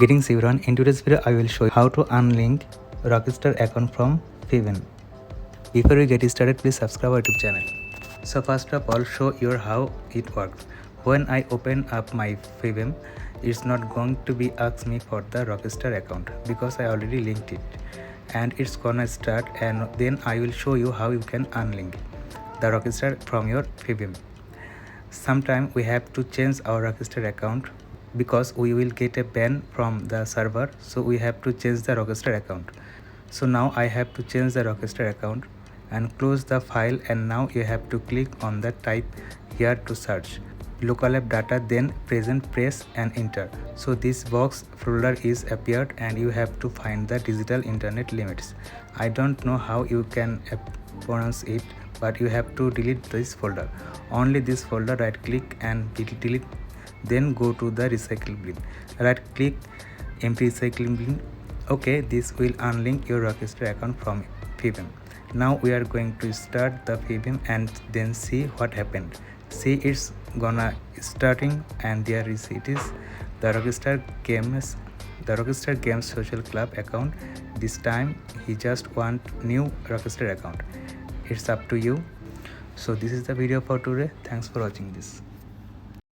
Greetings everyone, in today's video I will show you how to unlink Rockstar account from Fivem. Before we get started, please subscribe our YouTube channel. So first of all, show you how it works. When I open up my Fivem, it's not going to be ask me for the Rockstar account because I already linked it, and it's gonna start, and then I will show you how you can unlink the Rockstar from your Fivem. Sometimes we have to change our Rockstar account because we will get a ban from the server, so we have to change the Rockstar account. So now I have to change the Rockstar account and close the file, and now you have to click on the type here to search local app data, then present press and enter. So this box folder is appeared and you have to find the digital internet limits. I don't know how you can pronounce it, but you have to delete this folder. Only this folder, right click and delete, then go to the recycle bin, right click empty recycling bin. Okay, this will unlink your Rockstar account from Fivem. Now we are going to start the Fivem and then see what happened. See, it's gonna starting, and there is it is the Rockstar Games social club account. This time he just want new Rockstar account. It's up to you. So this is the video for today. Thanks for watching this.